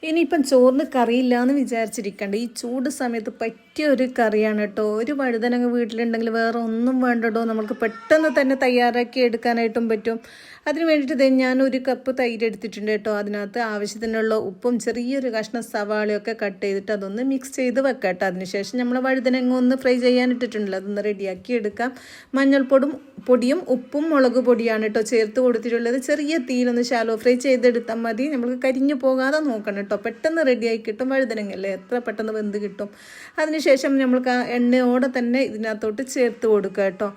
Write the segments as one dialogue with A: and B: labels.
A: ഇനിയിപ്പം ചോറിന് കറിയില്ല എന്ന് വിചാരിച്ചിരിക്കണ്ട. ഈ ചൂട് സമയത്ത് പറ്റിയ ഒരു കറിയാണ് കേട്ടോ. ഒരു വഴുതനങ്ങ വീട്ടിലുണ്ടെങ്കിൽ വേറെ ഒന്നും വേണ്ടട്ടോ, നമുക്ക് പെട്ടെന്ന് തന്നെ തയ്യാറാക്കി എടുക്കാനായിട്ടും പറ്റും. അതിന് വേണ്ടിയിട്ട് ഞാൻ ഒരു കപ്പ് തൈര് എടുത്തിട്ടുണ്ട് കേട്ടോ. അതിനകത്ത് ആവശ്യത്തിനുള്ള ഉപ്പും ചെറിയൊരു കഷ്ണം സവാളയൊക്കെ കട്ട് ചെയ്തിട്ട് അതൊന്ന് മിക്സ് ചെയ്ത് വെക്കാം കേട്ടോ. അതിനുശേഷം നമ്മൾ വഴുതനങ്ങ ഒന്ന് ഫ്രൈ ചെയ്യാനിട്ടിട്ടുണ്ടല്ലോ, അതൊന്ന് റെഡിയാക്കി എടുക്കാം. പൊടിയും ഉപ്പും മുളക് പൊടിയാണ് കേട്ടോ ചേർത്ത് കൊടുത്തിട്ടുള്ളത്. ചെറിയ തീയിലൊന്ന് ശാലോ ഫ്രൈ ചെയ്തെടുത്താൽ മതി. നമുക്ക് കരിഞ്ഞു പോകാതെ നോക്കണം കേട്ടോ. പെട്ടെന്ന് റെഡിയായി കിട്ടും. വഴുതനങ്ങല്ലേ എത്ര പെട്ടെന്ന് വെന്ത് കിട്ടും. അതിനുശേഷം നമ്മൾക്ക് ആ എണ്ണയോടെ തന്നെ ഇതിനകത്തോട്ട് ചേർത്ത് കൊടുക്കുക കേട്ടോ.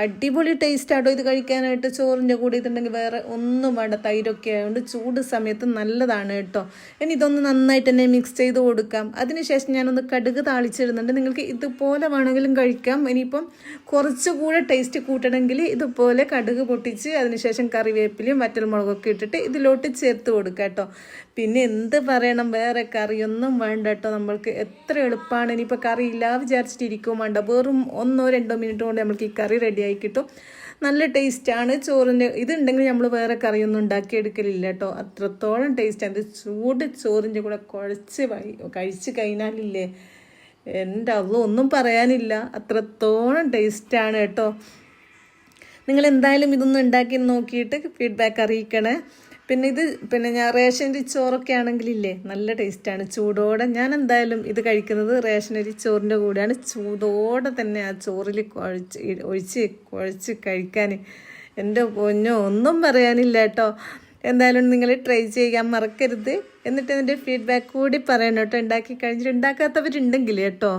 A: അടിപൊളി ടേസ്റ്റാട്ടോ ഇത് കഴിക്കാനായിട്ട്. ചോറിൻ്റെ കൂടെ ഇതുണ്ടെങ്കിൽ വേറെ ഒന്നും വേണ്ട. തൈരൊക്കെ ആയതുകൊണ്ട് ചൂട് സമയത്ത് നല്ലതാണ് കേട്ടോ. ഇനി ഇതൊന്ന് നന്നായിട്ട് തന്നെ മിക്സ് ചെയ്ത് കൊടുക്കാം. അതിനുശേഷം ഞാനൊന്ന് കടുക് താളിച്ചിടുന്നുണ്ട്. നിങ്ങൾക്ക് ഇതുപോലെ വേണമെങ്കിലും കഴിക്കാം. ഇനിയിപ്പം കുറച്ചുകൂടെ ടേസ്റ്റ് കൂട്ടണമെങ്കിൽ ഇതുപോലെ കടുക് പൊട്ടിച്ച് അതിനുശേഷം കറിവേപ്പിലയും വറ്റൽമുളകൊക്കെ ഇട്ടിട്ട് ഇതിലോട്ട് ചേർത്ത് കൊടുക്കാം കേട്ടോ. പിന്നെ എന്ത് പറയണം, വേറെ കറിയൊന്നും വേണ്ട കേട്ടോ. നമ്മൾക്ക് എത്ര എളുപ്പമാണ്. ഇനിയിപ്പോൾ കറി ഇല്ല വിചാരിച്ചിട്ടിരിക്കും വേണ്ട. വെറും 1-2 മിനിറ്റ് കൊണ്ട് നമ്മൾക്ക് ഈ കറി റെഡിയായി കിട്ടും. നല്ല ടേസ്റ്റാണ്. ചോറിൻ്റെ ഇതുണ്ടെങ്കിൽ നമ്മൾ വേറെ കറിയൊന്നും ഉണ്ടാക്കിയെടുക്കലില്ല കേട്ടോ. അത്രത്തോളം ടേസ്റ്റാണ്. ഇത് ചൂട് ചോറിൻ്റെ കൂടെ കഴിച്ച് കഴിഞ്ഞാലില്ലേ, എൻ്റെ അതൊന്നും ഒന്നും പറയാനില്ല. അത്രത്തോളം ടേസ്റ്റാണ് കേട്ടോ. നിങ്ങൾ എന്തായാലും ഇതൊന്നും ഉണ്ടാക്കി നോക്കിയിട്ട് ഫീഡ്ബാക്ക് അറിയിക്കണേ. പിന്നെ ഞാൻ റേഷനരി ചോറൊക്കെ ആണെങ്കിലില്ലേ നല്ല ടേസ്റ്റാണ് ചൂടോടെ. ഞാൻ എന്തായാലും ഇത് കഴിക്കുന്നത് റേഷനരി ചോറിൻ്റെ കൂടെയാണ്. ചൂടോടെ തന്നെ ആ ചോറിൽ കുഴച്ച് കഴിക്കാൻ എൻ്റെ പൊന്നോ ഒന്നും പറയാനില്ല കേട്ടോ. എന്തായാലും നിങ്ങൾ ട്രൈ ചെയ്യാൻ മറക്കരുത്. എന്നിട്ട് അതിൻ്റെ ഫീഡ്ബാക്ക് കൂടി പറയണം കേട്ടോ. ഉണ്ടാക്കി കഴിഞ്ഞിട്ട് ഉണ്ടാക്കാത്തവരുണ്ടെങ്കിൽ കേട്ടോ.